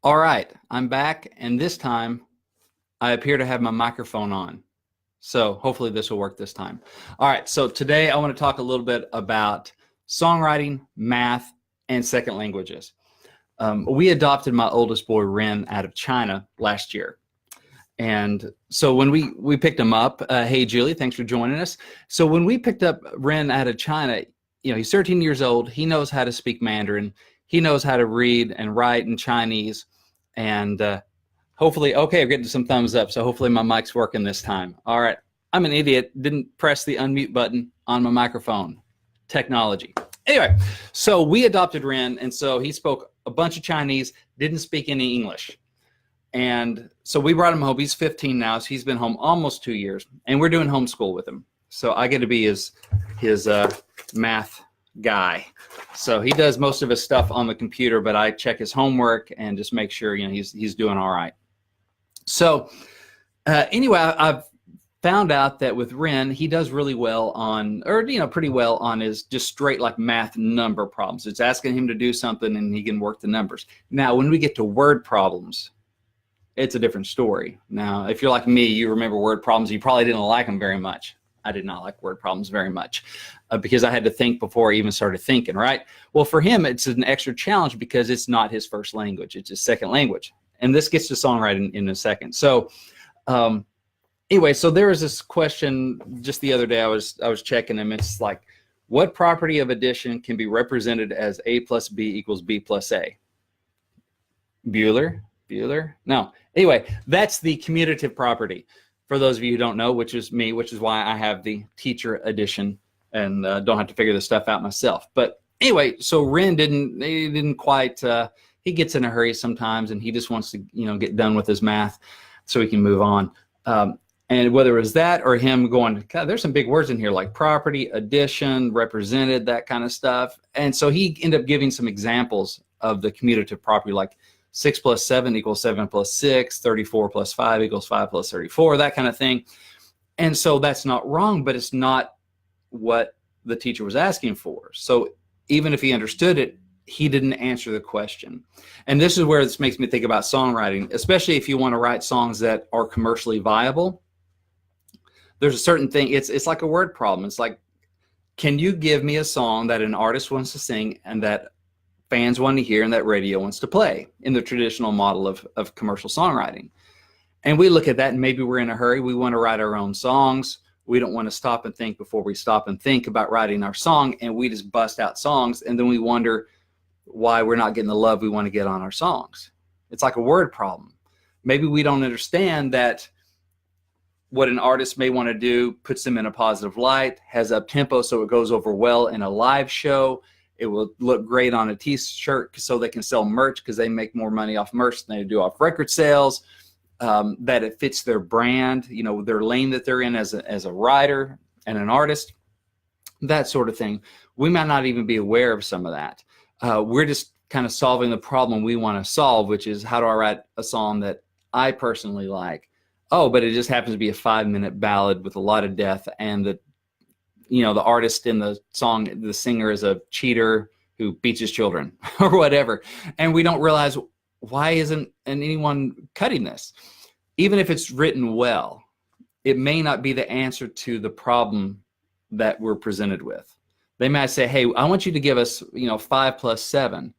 All right, I'm back, and this time I appear to have my microphone on. So hopefully this will work this time. All right, so today I want to talk a little bit about songwriting, math, and second languages. We adopted my oldest boy, Ren, out of China last year. And so when we picked him up, hey, Julie, thanks for joining us. So when we picked up Ren out of China, he's 13 years old. He knows how to speak Mandarin. He knows how to read and write in Chinese. And hopefully, okay, I'm getting some thumbs up. So hopefully my mic's working this time. All right. I'm an idiot. Didn't press the unmute button on my microphone. Technology. Anyway, so we adopted Ren. And so he spoke a bunch of Chinese, didn't speak any English. And so we brought him home. He's 15 now. So he's been home almost 2 years. And we're doing homeschool with him. So I get to be his math guy. So he does most of his stuff on the computer, but I check his homework and just make sure he's doing all right. So anyway, I've found out that with Ren, he does really well on, or pretty well on his just straight like math number problems. It's asking him to do something and he can work the numbers. Now, when we get to word problems, it's a different story. Now, if you're like me, you remember word problems. You probably didn't like them very much. I did not like word problems very much because I had to think before I even started thinking, right? Well, for him, it's an extra challenge because it's not his first language. It's his second language. And this gets to songwriting in a second. So anyway, so there was this question just the other day. I was checking them. It's like, what property of addition can be represented as A plus B equals B plus A? Bueller? No. Anyway, that's the commutative property. For those of you who don't know, which is me, which is why I have the teacher edition and don't have to figure this stuff out myself. But anyway, so Ren didn't quite, he gets in a hurry sometimes and he just wants to, get done with his math so he can move on. And whether it was that or him going, God, there's some big words in here like property, addition, represented, that kind of stuff. And so he ended up giving some examples of the commutative property, like 6 plus 7 equals 7 plus 6, 34 plus 5 equals 5 plus 34, that kind of thing. And so that's not wrong, but it's not what the teacher was asking for. So even if he understood it, he didn't answer the question. And this is where this makes me think about songwriting, especially if you want to write songs that are commercially viable. There's a certain thing, it's like a word problem. It's like, can you give me a song that an artist wants to sing and that fans want to hear and that radio wants to play in the traditional model of commercial songwriting? And we look at that and maybe we're in a hurry. We want to write our own songs. We don't want to stop and think before we stop and think about writing our song, and we just bust out songs and then we wonder why we're not getting the love we want to get on our songs. It's like a word problem. Maybe we don't understand that what an artist may want to do puts them in a positive light, has up tempo so it goes over well in a live show. It will look great on a t-shirt so they can sell merch because they make more money off merch than they do off record sales, that it fits their brand, their lane that they're in as a writer and an artist, that sort of thing. We might not even be aware of some of that. We're just kind of solving the problem we want to solve, which is how do I write a song that I personally like? Oh, but it just happens to be a 5-minute ballad with a lot of death, and the artist in the song, the singer is a cheater who beats his children or whatever. And we don't realize, why isn't anyone cutting this? Even if it's written well, it may not be the answer to the problem that we're presented with. They might say, hey, I want you to give us, 5 plus 7,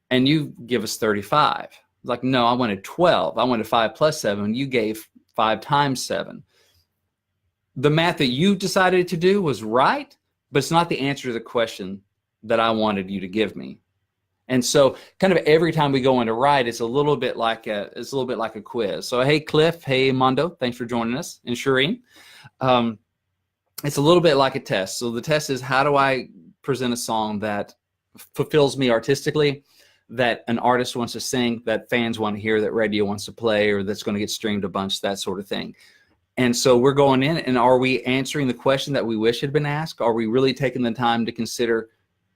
and you give us 35. Like, no, I wanted 12. I wanted 5 plus 7. You gave 5 times 7. The math that you decided to do was right, but it's not the answer to the question that I wanted you to give me. And so kind of every time we go into write, it's a little bit like a quiz. So, hey, Cliff, hey, Mondo, thanks for joining us, and Shireen. It's a little bit like a test. So the test is, how do I present a song that fulfills me artistically, that an artist wants to sing, that fans want to hear, that radio wants to play, or that's going to get streamed a bunch, that sort of thing. And so we're going in, and are we answering the question that we wish had been asked? Are we really taking the time to consider,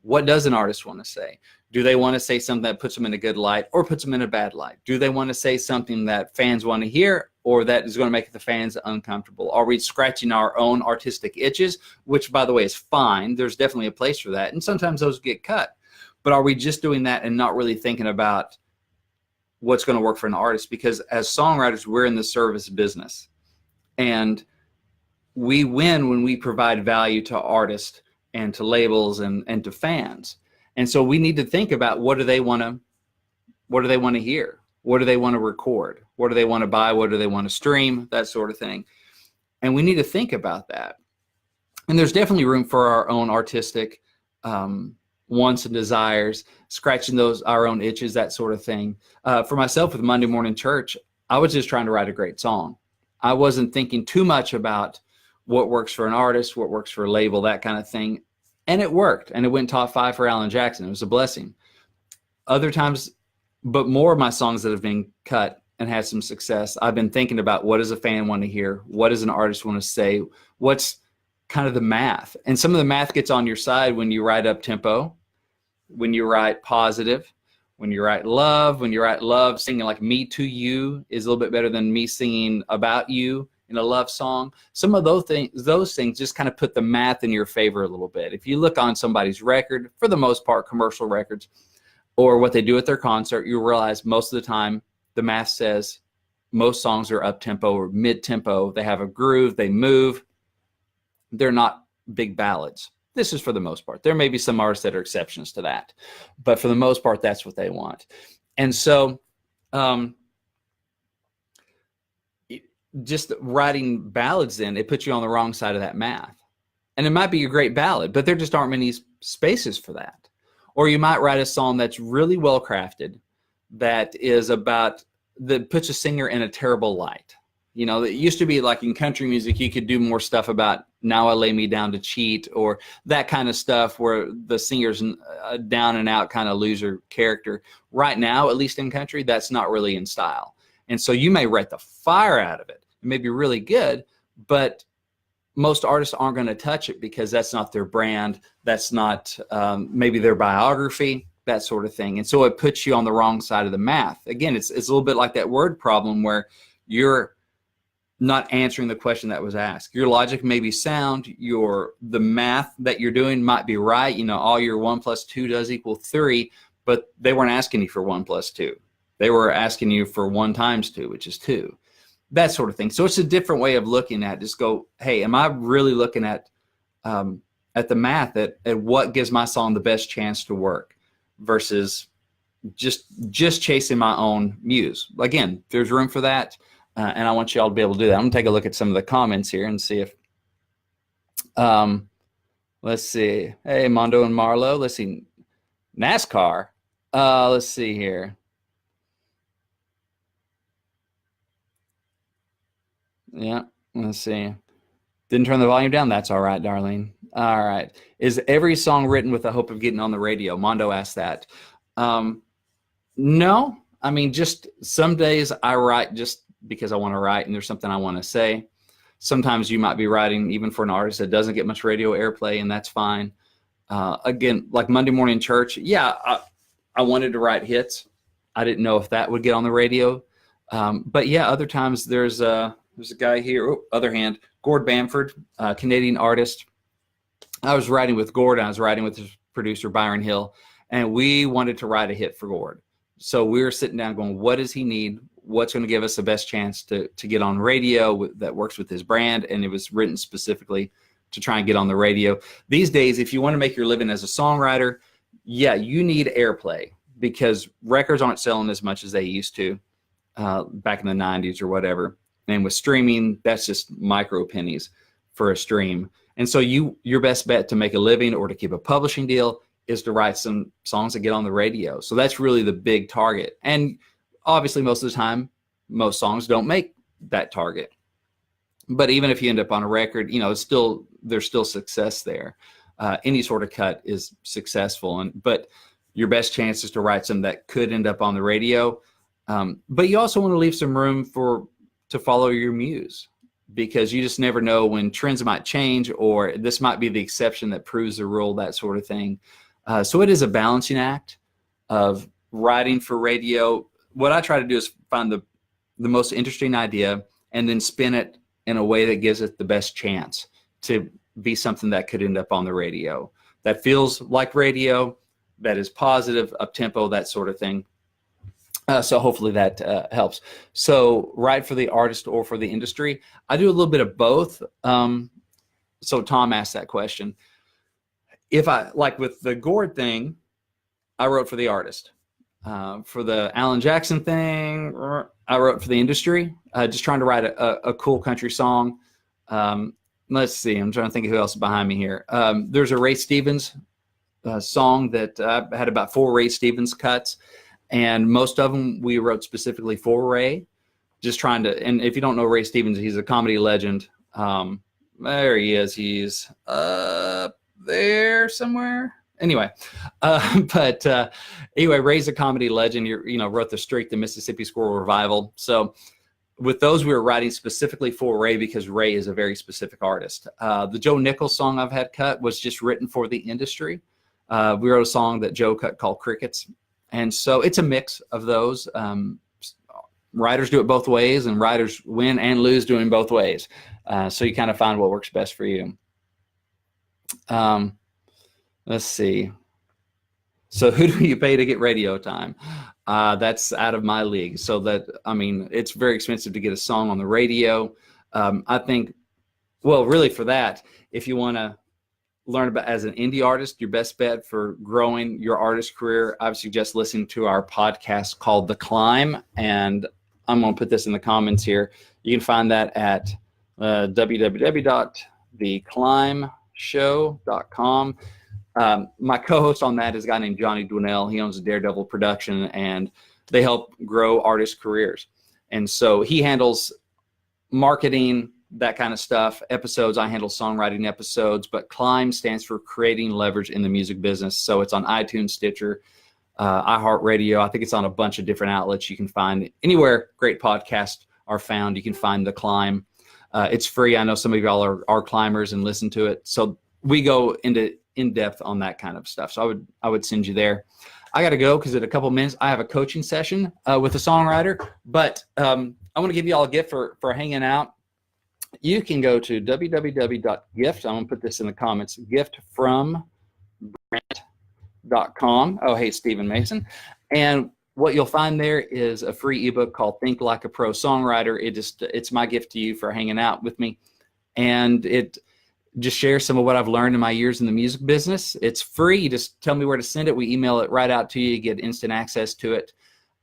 what does an artist want to say? Do they want to say something that puts them in a good light or puts them in a bad light? Do they want to say something that fans want to hear or that is going to make the fans uncomfortable? Are we scratching our own artistic itches, which, by the way, is fine. There's definitely a place for that, and sometimes those get cut. But are we just doing that and not really thinking about what's going to work for an artist, because as songwriters, we're in the service business, and we win when we provide value to artists and to labels and to fans. And so we need to think about, what do they want to hear? What do they want to record? What do they want to buy? What do they want to stream? That sort of thing. And we need to think about that. And there's definitely room for our own artistic wants and desires, scratching our own itches, that sort of thing. For myself with Monday Morning Church, I was just trying to write a great song. I wasn't thinking too much about what works for an artist, what works for a label, that kind of thing. And it worked. And it went top 5 for Alan Jackson. It was a blessing. Other times, but more of my songs that have been cut and had some success, I've been thinking about, what does a fan want to hear? What does an artist want to say? What's kind of the math? And some of the math gets on your side when you write up tempo, when you write positive, when you write love, singing like "Me to You" is a little bit better than me singing about you in a love song. Some of those things just kind of put the math in your favor a little bit. If you look on somebody's record, for the most part, commercial records, or what they do at their concert, you realize most of the time the math says most songs are up-tempo or mid-tempo. They have a groove, they move. They're not big ballads. This is for the most part. There may be some artists that are exceptions to that, but for the most part, that's what they want. And so just writing ballads, then it puts you on the wrong side of that math. And it might be a great ballad, but there just aren't many spaces for that. Or you might write a song that's really well crafted, that puts a singer in a terrible light. You know, it used to be like in country music, you could do more stuff about "Now I Lay Me Down to Cheat," or that kind of stuff where the singer's a down and out kind of loser character. Right now, at least in country, that's not really in style. And so you may write the fire out of it. It may be really good, but most artists aren't going to touch it because that's not their brand. That's not maybe their biography, that sort of thing. And so it puts you on the wrong side of the math. Again, it's a little bit like that word problem where you're not answering the question that was asked. Your logic may be sound. The math that you're doing might be right. You know, all your 1 + 2 does equal 3, but they weren't asking you for 1 + 2. They were asking you for 1 × 2, which is 2. That sort of thing. So it's a different way of looking at it. Just go, hey, am I really looking at the math at what gives my song the best chance to work, versus just chasing my own muse? Again, there's room for that. And I want you all to be able to do that. I'm going to take a look at some of the comments here and see if, let's see. Hey, Mondo and Marlo. Let's see. NASCAR. Let's see here. Yeah, let's see. Didn't turn the volume down? That's all right, Darlene. All right. Is every song written with the hope of getting on the radio? Mondo asked that. No. I mean, just some days I write just because I want to write and there's something I want to say. Sometimes you might be writing even for an artist that doesn't get much radio airplay, and that's fine. Again, like Monday Morning Church, yeah, I wanted to write hits. I didn't know if that would get on the radio. But yeah, other times there's a guy here, other hand, Gord Bamford, Canadian artist. I was writing with Gord, and I was writing with his producer, Byron Hill, and we wanted to write a hit for Gord. So we were sitting down going, what does he need? What's going to give us the best chance to get on radio that works with his brand? And it was written specifically to try and get on the radio. These days, if you want to make your living as a songwriter, yeah, you need airplay, because records aren't selling as much as they used to back in the 90s or whatever. And with streaming, that's just micro pennies for a stream. And so your best bet to make a living or to keep a publishing deal is to write some songs that get on the radio. So that's really the big target. And obviously, most of the time, most songs don't make that target. But even if you end up on a record, you know, there's still success there. Any sort of cut is successful. But your best chance is to write some that could end up on the radio. But you also want to leave some room to follow your muse, because you just never know when trends might change, or this might be the exception that proves the rule, that sort of thing. So it is a balancing act of writing for radio. What I try to do is find the most interesting idea and then spin it in a way that gives it the best chance to be something that could end up on the radio, that feels like radio, that is positive, up-tempo, that sort of thing. So hopefully that helps. So write for the artist or for the industry. I do a little bit of both. So Tom asked that question. If I, like with the Gord thing, I wrote for the artist. For the Alan Jackson thing, I wrote for the industry, just trying to write a cool country song. Let's see, I'm trying to think of who else is behind me here. There's a Ray Stevens song that I had about 4 Ray Stevens cuts, and most of them we wrote specifically for Ray, just trying to, and if you don't know Ray Stevens, he's a comedy legend. There he is. He's up there somewhere. Anyway, but anyway, Ray's a comedy legend. Wrote The Streak, the Mississippi Squirrel Revival. So with those, we were writing specifically for Ray because Ray is a very specific artist. The Joe Nichols song I've had cut was just written for the industry. We wrote a song that Joe cut called Crickets. And so it's a mix of those. Writers do it both ways, and writers win and lose doing both ways. So you kind of find what works best for you. Let's see. So who do you pay to get radio time? That's out of my league. So that, I mean, it's very expensive to get a song on the radio. I think, well, really for that, if you want to learn about as an indie artist, your best bet for growing your artist career, I would suggest listening to our podcast called The Climb. And I'm going to put this in the comments here. You can find that at www.theclimbshow.com. My co-host on that is a guy named Johnny Dwinell. He owns Daredevil Production, and they help grow artists' careers. And so he handles marketing, that kind of stuff. Episodes, I handle songwriting episodes, but Climb stands for Creating Leverage in the Music Business. So it's on iTunes, Stitcher, iHeartRadio. I think it's on a bunch of different outlets. You can find anywhere great podcasts are found. You can find The Climb. It's free. I know some of y'all are climbers and listen to it. So we go into in depth on that kind of stuff. So I would send you there. I got to go because in a couple minutes I have a coaching session with a songwriter. But I want to give you all a gift for hanging out. You can go to www.gift. I'm going to put this in the comments. giftfrombrent.com. Oh, hey, Stephen Mason. And what you'll find there is a free ebook called Think Like a Pro Songwriter. It's my gift to you for hanging out with me. And it just shares some of what I've learned in my years in the music business. It's free. You just tell me where to send it. We email it right out to you. You get instant access to it.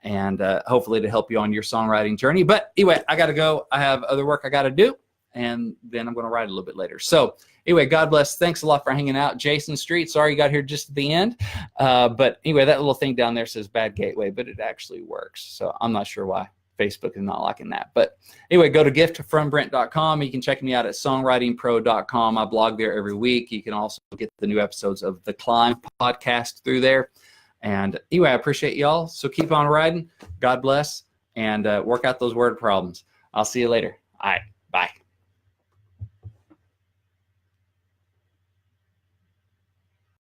And hopefully to help you on your songwriting journey. But anyway, I got to go. I have other work I got to do. And then I'm going to write a little bit later. So anyway, God bless. Thanks a lot for hanging out. Jason Street, sorry you got here just at the end. But anyway, that little thing down there says bad gateway, but it actually works. So I'm not sure why Facebook is not liking that. But anyway, go to giftfrombrent.com. You can check me out at songwritingpro.com. I blog there every week. You can also get the new episodes of the Climb podcast through there. And anyway, I appreciate y'all. So keep on riding. God bless. And work out those word problems. I'll see you later. All right.